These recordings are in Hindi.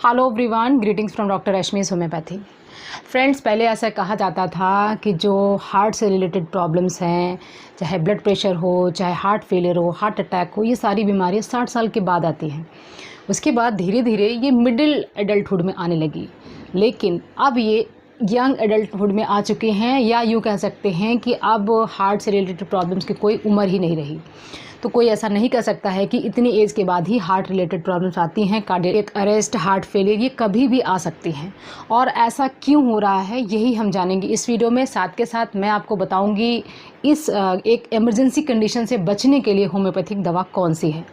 Hello everyone, greetings from doctor Rashmi's homeopathy. Friends, पहले ऐसा कहा जाता था कि जो हार्ट से रिलेटेड प्रॉब्लम्स हैं, चाहे ब्लड प्रेशर हो, चाहे हार्ट फेलियर हो, हार्ट अटैक हो, ये सारी बीमारियां 60 साल के बाद आती हैं। उसके बाद धीरे धीरे ये मिडिल एडल्टहुड में आने लगी, लेकिन अब ये यंग एडल्टहुड में आ चुके हैं, या यूँ कह सकते हैं कि अब हार्ट से रिलेटेड प्रॉब्लम्स की कोई उम्र ही नहीं रही। तो कोई ऐसा नहीं कह सकता है कि इतनी एज के बाद ही हार्ट रिलेटेड प्रॉब्लम्स आती हैं। कार्डियक अरेस्ट, हार्ट फेलियर, ये कभी भी आ सकती हैं। और ऐसा क्यों हो रहा है, यही हम जानेंगे इस वीडियो में। साथ के साथ मैं आपको बताऊंगी इस एक इमरजेंसी कंडीशन से बचने के लिए होम्योपैथिक दवा कौन सी है।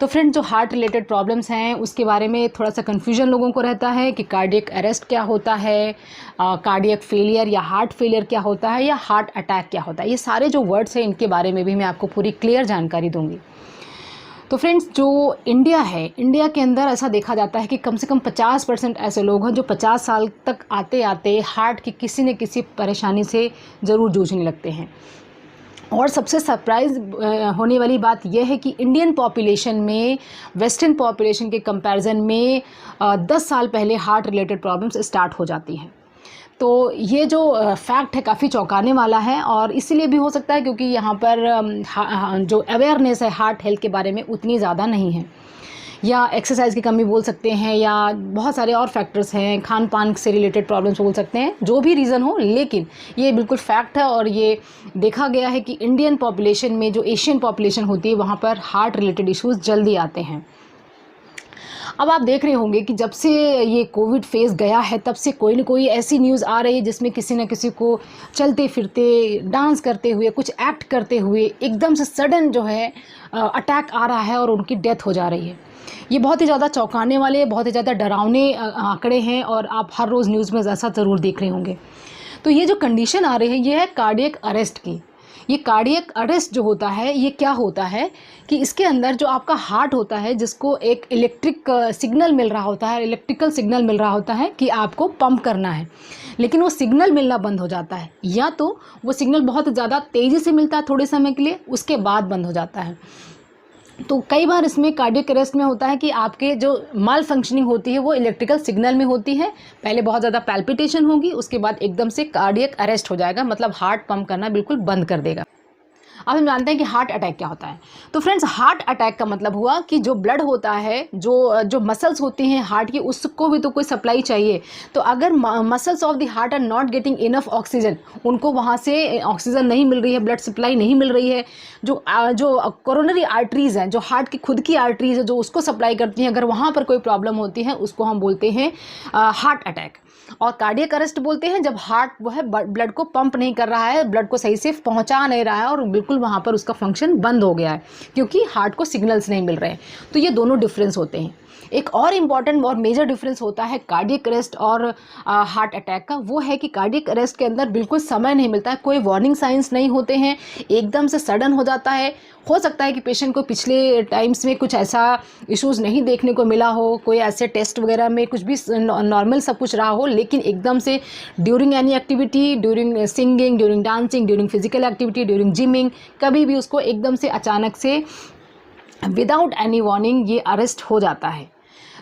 तो फ्रेंड, जो हार्ट रिलेटेड प्रॉब्लम्स हैं उसके बारे में थोड़ा सा कन्फ्यूजन लोगों को रहता है कि कार्डियक अरेस्ट क्या होता है, कार्डियक फेलियर या हार्ट फेलियर क्या होता है, या हार्ट अटैक क्या होता है। ये सारे जो वर्ड्स हैं इनके बारे में भी मैं आपको पूरी क्लियर जानकारी दूंगी। तो फ्रेंड्स, जो इंडिया है, इंडिया के अंदर ऐसा देखा जाता है कि कम से कम 50% ऐसे लोग हैं जो 50 साल तक आते आते हार्ट की किसी न किसी परेशानी से ज़रूर जूझने लगते हैं। और सबसे सरप्राइज़ होने वाली बात यह है कि इंडियन पॉपुलेशन में वेस्टर्न पॉपुलेशन के कंपैरिजन में 10 साल पहले हार्ट रिलेटेड प्रॉब्लम्स स्टार्ट हो जाती हैं। तो ये जो फैक्ट है काफ़ी चौंकाने वाला है, और इसीलिए भी हो सकता है क्योंकि यहाँ पर जो अवेयरनेस है हार्ट हेल्थ के बारे में उतनी ज़्यादा नहीं है, या एक्सरसाइज की कमी बोल सकते हैं, या बहुत सारे और फैक्टर्स हैं, खान पान से रिलेटेड प्रॉब्लम्स बोल सकते हैं, जो भी रीज़न हो, लेकिन ये बिल्कुल फैक्ट है। और ये देखा गया है कि इंडियन पॉपुलेशन में जो एशियन पॉपुलेशन होती है वहाँ पर हार्ट रिलेटेड इश्यूज़ जल्दी आते हैं। अब आप देख रहे होंगे कि जब से ये कोविड फेज़ गया है तब से कोई न कोई ऐसी न्यूज़ आ रही है जिसमें किसी न किसी को चलते फिरते, डांस करते हुए, कुछ एक्ट करते हुए एकदम से सडन जो है अटैक आ रहा है और उनकी डेथ हो जा रही है। ये बहुत ही ज़्यादा चौंकाने वाले, बहुत ही ज़्यादा डरावने आंकड़े हैं, और आप हर रोज़ न्यूज़ में ऐसा ज़रूर देख रहे होंगे। तो ये जो कंडीशन आ रही है ये है कार्डियक अरेस्ट की। ये कार्डियक अरेस्ट जो होता है ये क्या होता है कि इसके अंदर जो आपका हार्ट होता है, जिसको एक इलेक्ट्रिक सिग्नल मिल रहा होता है, इलेक्ट्रिकल सिग्नल मिल रहा होता है कि आपको पंप करना है, लेकिन वो सिग्नल मिलना बंद हो जाता है, या तो वो सिग्नल बहुत ज़्यादा तेज़ी से मिलता है थोड़े समय के लिए, उसके बाद बंद हो जाता है। तो कई बार इसमें कार्डियक अरेस्ट में होता है कि आपके जो माल फंक्शनिंग होती है वो इलेक्ट्रिकल सिग्नल में होती है। पहले बहुत ज़्यादा पैल्पिटेशन होगी, उसके बाद एकदम से कार्डियक अरेस्ट हो जाएगा, मतलब हार्ट पंप करना बिल्कुल बंद कर देगा। अब हम जानते हैं कि हार्ट अटैक क्या होता है। तो फ्रेंड्स, हार्ट अटैक का मतलब हुआ कि जो ब्लड होता है, जो मसल्स होती हैं हार्ट की, उसको भी तो कोई सप्लाई चाहिए। तो अगर muscles of the heart are not getting enough oxygen, उनको वहाँ से ऑक्सीजन नहीं मिल रही है, ब्लड सप्लाई नहीं मिल रही है, जो कोरोनरी आर्टरीज़ हैं, जो हार्ट की खुद की आर्टरीज़ है जो उसको सप्लाई करती हैं, अगर वहाँ पर कोई प्रॉब्लम होती है उसको हम बोलते हैं हार्ट अटैक। और कार्डियक अरेस्ट बोलते हैं जब हार्ट वो है ब्लड को पंप नहीं कर रहा है, ब्लड को सही से पहुंचा नहीं रहा है, और बिल्कुल वहाँ पर उसका फंक्शन बंद हो गया है क्योंकि हार्ट को सिग्नल्स नहीं मिल रहे हैं। तो ये दोनों डिफरेंस होते हैं। एक और इम्पॉर्टेंट और मेजर डिफरेंस होता है कार्डियक अरेस्ट और हार्ट अटैक का, वो है कि कार्डियक अरेस्ट के अंदर बिल्कुल समय नहीं मिलता है, कोई वार्निंग साइंस नहीं होते हैं, एकदम से सडन हो जाता है। हो सकता है कि पेशेंट को पिछले टाइम्स में कुछ ऐसा इश्यूज़ नहीं देखने को मिला हो, कोई ऐसे टेस्ट वगैरह में कुछ भी नॉर्मल सब कुछ रहा हो, लेकिन एकदम से during any activity, during singing, during dancing, during physical activity, during gymming, कभी भी उसको एकदम से अचानक से विदाउट एनी वार्निंग ये अरेस्ट हो जाता है।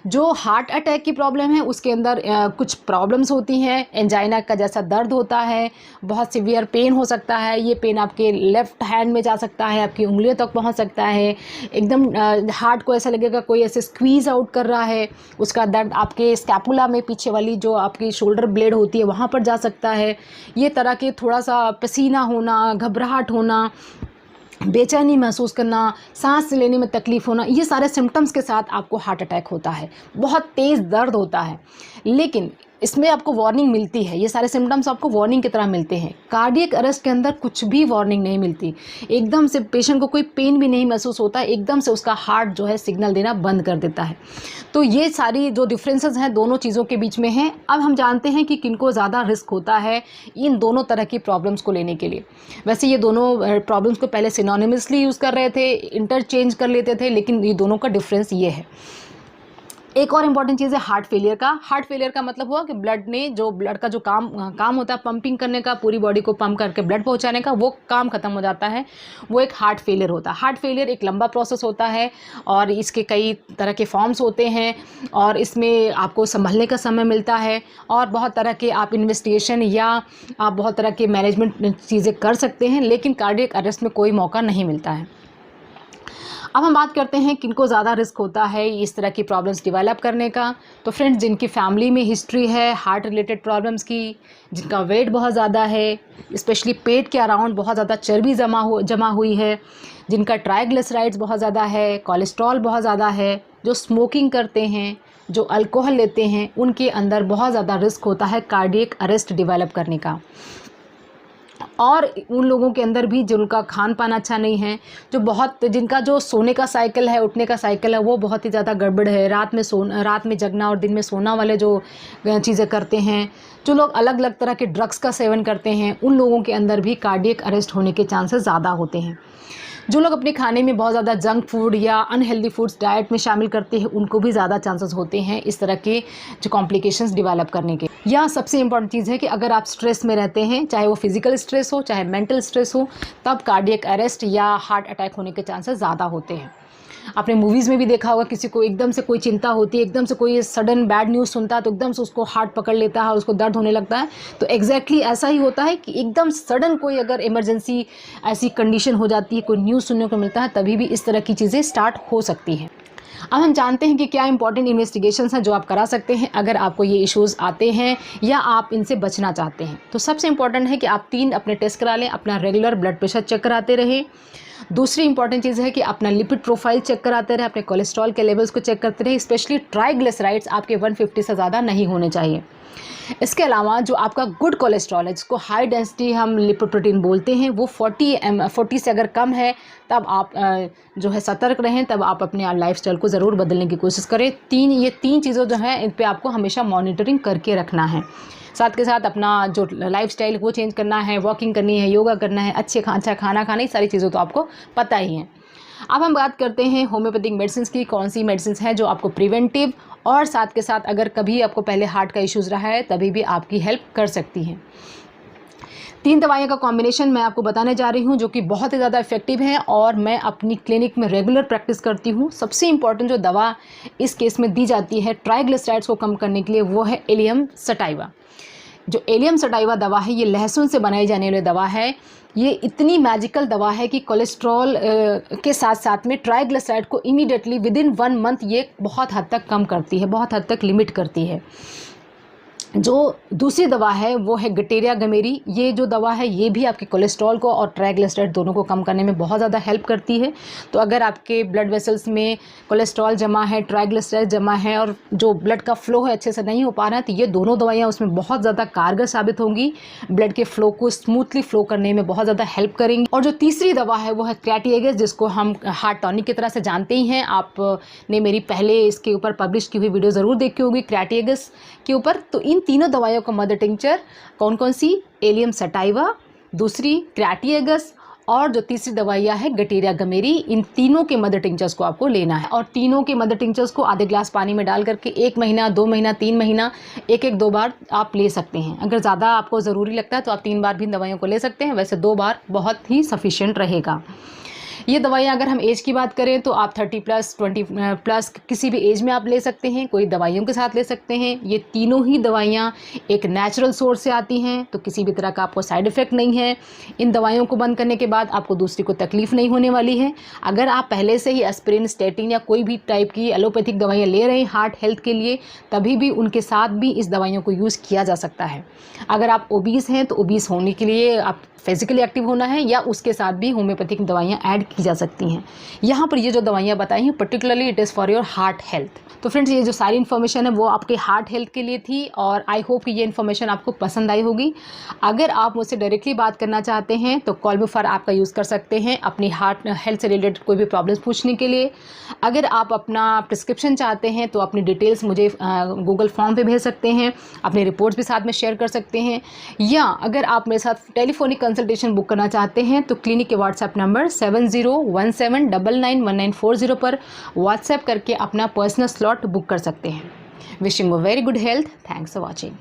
जो हार्ट अटैक की प्रॉब्लम है उसके अंदर कुछ प्रॉब्लम्स होती हैं, एंजाइना का जैसा दर्द होता है, बहुत सीवियर पेन हो सकता है, ये पेन आपके लेफ़्ट हैंड में जा सकता है, आपकी उंगलियों तक पहुंच सकता है, एकदम हार्ट को ऐसा लगेगा कोई ऐसे स्क्वीज़ आउट कर रहा है, उसका दर्द आपके स्कैपुला में, पीछे वाली जो आपकी शोल्डर ब्लेड होती है वहाँ पर जा सकता है। ये तरह के थोड़ा सा पसीना होना, घबराहट होना, बेचैनी महसूस करना, सांस लेने में तकलीफ़ होना, ये सारे सिम्टम्स के साथ आपको हार्ट अटैक होता है। बहुत तेज़ दर्द होता है, लेकिन इसमें आपको वार्निंग मिलती है, ये सारे सिम्टम्स आपको वार्निंग की तरह मिलते हैं। कार्डियक अरेस्ट के अंदर कुछ भी वार्निंग नहीं मिलती, एकदम से पेशेंट को कोई पेन भी नहीं महसूस होता, एकदम से उसका हार्ट जो है सिग्नल देना बंद कर देता है। तो ये सारी जो डिफरेंसेस हैं दोनों चीज़ों के बीच में हैं। अब हम जानते हैं कि किनको ज़्यादा रिस्क होता है इन दोनों तरह की प्रॉब्लम्स को लेने के लिए। वैसे ये दोनों प्रॉब्लम्स को पहले सिनोनिमसली यूज़ कर रहे थे, इंटरचेंज कर लेते थे, लेकिन ये दोनों का डिफरेंस ये है। एक और इम्पॉर्टेंट चीज़ है हार्ट फेलियर का। हार्ट फेलियर का मतलब हुआ कि ब्लड का जो काम होता है पंपिंग करने का, पूरी बॉडी को पंप करके ब्लड पहुंचाने का, वो काम खत्म हो जाता है, वो एक हार्ट फेलियर होता है। हार्ट फेलियर एक लंबा प्रोसेस होता है और इसके कई तरह के फॉर्म्स होते हैं और इसमें आपको संभलने का समय मिलता है और बहुत तरह के आप इन्वेस्टिगेशन या आप बहुत तरह के मैनेजमेंट चीज़ें कर सकते हैं, लेकिन कार्डियक अरेस्ट में कोई मौका नहीं मिलता है। अब हम बात करते हैं किनको ज़्यादा रिस्क होता है इस तरह की प्रॉब्लम्स डेवलप करने का। तो फ्रेंड्स, जिनकी फैमिली में हिस्ट्री है हार्ट रिलेटेड प्रॉब्लम्स की, जिनका वेट बहुत ज़्यादा है, स्पेशली पेट के अराउंड बहुत ज़्यादा चर्बी जमा हुई है, जिनका ट्राइग्लिसराइड्स बहुत ज़्यादा है, कोलेस्ट्रॉल बहुत ज़्यादा है, जो स्मोकिंग करते हैं, जो अल्कोहल लेते हैं, उनके अंदर बहुत ज़्यादा रिस्क होता है कार्डियक अरेस्ट डेवलप करने का। और उन लोगों के अंदर भी जिनका खान पान अच्छा नहीं है, जिनका जो सोने का साइकिल है, उठने का साइकिल है, वो बहुत ही ज़्यादा गड़बड़ है, रात में जगना और दिन में सोना वाले जो चीज़ें करते हैं, जो लोग अलग अलग तरह के ड्रग्स का सेवन करते हैं, उन लोगों के अंदर भी कार्डियक अरेस्ट होने के चांसेस ज़्यादा होते हैं। जो लोग अपने खाने में बहुत ज़्यादा जंक फूड या अनहेल्दी फूड्स डाइट में शामिल करते हैं, उनको भी ज़्यादा चांसेस होते हैं इस तरह के जो कॉम्प्लिकेशंस डेवलप करने के। या सबसे इम्पॉर्टेंट चीज़ है कि अगर आप स्ट्रेस में रहते हैं, चाहे वो फिजिकल स्ट्रेस हो चाहे मेंटल स्ट्रेस हो, तब कार्डियक अरेस्ट या हार्ट अटैक होने के चांसेस ज़्यादा होते हैं। आपने मूवीज़ में भी देखा होगा, किसी को एकदम से कोई चिंता होती है, एकदम से कोई सडन बैड न्यूज़ सुनता है तो एकदम से उसको हार्ट पकड़ लेता है और उसको दर्द होने लगता है। तो एग्जैक्टली ऐसा ही होता है कि एकदम सडन कोई अगर इमरजेंसी ऐसी कंडीशन हो जाती है, कोई न्यूज़ सुनने को मिलता है, तभी भी इस तरह की चीज़ें स्टार्ट हो सकती हैं। अब हम जानते हैं कि क्या इंपॉर्टेंट इन्वेस्टिगेशंस हैं जो आप करा सकते हैं अगर आपको ये इश्यूज़ आते हैं या आप इनसे बचना चाहते हैं। तो सबसे इम्पॉर्टेंट है कि आप 3 अपने टेस्ट करा लें, अपना रेगुलर ब्लड प्रेशर चेक कराते रहें। दूसरी इंपॉर्टेंट चीज़ है कि अपना लिपिड प्रोफाइल चेक कराते रहे, अपने कोलेस्ट्रॉल के लेवल्स को चेक करते रहे, स्पेशली ट्राइग्लिसराइड्स आपके 150 से ज़्यादा नहीं होने चाहिए। इसके अलावा जो आपका गुड कोलेस्ट्रॉल है, जिसको हाई डेंसिटी हम लिपोप्रोटीन बोलते हैं, वो 40 से अगर कम है तब आप जो है सतर्क रहें, तब आप अपने लाइफस्टाइल को ज़रूर बदलने की कोशिश करें। ये तीन चीज़ें जो हैं इन पे आपको हमेशा मॉनिटरिंग करके रखना है। साथ के साथ अपना जो लाइफस्टाइल वो चेंज करना है, वॉकिंग करनी है, योगा करना है, अच्छा खाना खाना, ये सारी चीज़ें तो आपको पता ही हैं। अब हम बात करते हैं होम्योपैथिक मेडिसिन की। कौन सी मेडिसिन हैं जो आपको प्रिवेंटिव और साथ के साथ अगर कभी आपको पहले हार्ट का इश्यूज़ रहा है तभी भी आपकी हेल्प कर सकती हैं। 3 दवाइयों का कॉम्बिनेशन मैं आपको बताने जा रही हूँ जो कि बहुत ही ज़्यादा इफेक्टिव है और मैं अपनी क्लिनिक में रेगुलर प्रैक्टिस करती हूँ। सबसे इम्पॉर्टेंट जो दवा इस केस में दी जाती है ट्राइग्लिसराइड्स को कम करने के लिए, वो है एलियम सटाइवा। जो एलियम सटाइवा दवा है, ये लहसुन से बनाई जाने वाली दवा है। ये इतनी मैजिकल दवा है कि कोलेस्ट्रॉल के साथ साथ में ट्राइग्लिसराइड को इमीडिएटली विदिन 1 मंथ ये बहुत हद तक कम करती है, बहुत हद तक लिमिट करती है। जो दूसरी दवा है वो है गटेरिया गमेरी। ये जो दवा है ये भी आपके कोलेस्ट्रॉल को और ट्राइग्लिसराइड दोनों को कम करने में बहुत ज़्यादा हेल्प करती है। तो अगर आपके ब्लड वेसल्स में कोलेस्ट्रॉल जमा है, ट्राइग्लिसराइड जमा है और जो ब्लड का फ्लो है अच्छे से नहीं हो पा रहा है, तो ये दोनों दवाइयाँ उसमें बहुत ज़्यादा कारगर साबित होंगी, ब्लड के फ्लो को स्मूथली फ्लो करने में बहुत ज़्यादा हेल्प करेंगी। और जो तीसरी दवा है वो है क्रिएटिएगस, जिसको हम हार्ट टॉनिक की तरह से जानते ही हैं। आपने मेरी पहले इसके ऊपर पब्लिश की हुई वीडियो ज़रूर देखी होगी क्रिएटिएगस के ऊपर। तो इन तीनों दवाइयों का मदर टिंचर कौन कौन सी? एलियम सटाइवा, दूसरी क्रिएटिएगस और जो तीसरी दवाइयाँ है गटेरिया गमेरी। इन तीनों के मदर टिंचर्स को आपको लेना है और तीनों के मदर टिंचर्स को आधे ग्लास पानी में डाल करके 1 महीना, 2 महीना, 3 महीना, 1-1 2 बार आप ले सकते हैं। अगर ज़्यादा आपको ज़रूरी लगता है तो आप 3 बार भी दवाइयों को ले सकते हैं, वैसे 2 बार बहुत ही सफिशिएंट रहेगा। ये दवाइयाँ अगर हम एज की बात करें तो आप 30+, 20+ किसी भी एज में आप ले सकते हैं, कोई दवाइयों के साथ ले सकते हैं। ये तीनों ही दवाइयाँ एक नेचुरल सोर्स से आती हैं, तो किसी भी तरह का आपको साइड इफ़ेक्ट नहीं है। इन दवाइयों को बंद करने के बाद आपको दूसरी को तकलीफ़ नहीं होने वाली है। अगर आप पहले से ही एस्पिरिन, स्टेटिन या कोई भी टाइप की एलोपैथिक दवाइयाँ ले रहे हैं हार्ट हेल्थ के लिए, तभी भी उनके साथ भी इस दवाइयों को यूज़ किया जा सकता है। अगर आप ओबीस हैं तो ओबीस होने के लिए आप फिजिकली एक्टिव होना है या उसके साथ भी होम्योपैथिक दवाइयाँ ऐड की जा सकती हैं। यहाँ पर ये जो दवाइयाँ बताई हैं particularly it is for your heart health. तो फ्रेंड्स, ये जो सारी इन्फॉर्मेशन है वो आपके हार्ट हेल्थ के लिए थी और आई होप कि ये इन्फॉर्मेशन आपको पसंद आई होगी। अगर आप मुझसे डायरेक्टली बात करना चाहते हैं तो कॉल मी फॉर ऐप का यूज़ कर सकते हैं अपनी हार्ट हेल्थ से रिलेटेड कोई भी प्रॉब्लम्स पूछने के लिए। अगर आप अपना प्रिस्क्रिप्शन चाहते हैं तो अपनी डिटेल्स मुझे गूगल फॉर्म पे भेज सकते हैं, अपने रिपोर्ट्स भी साथ में शेयर कर सकते हैं। या अगर आप मेरे साथ टेलीफोनिक कंसल्टेशन बुक करना चाहते हैं तो क्लिनिक के व्हाट्सएप नंबर 70 9017991940 पर व्हाट्सएप करके अपना पर्सनल स्लॉट बुक कर सकते हैं। Wishing you very good health. Thanks for watching.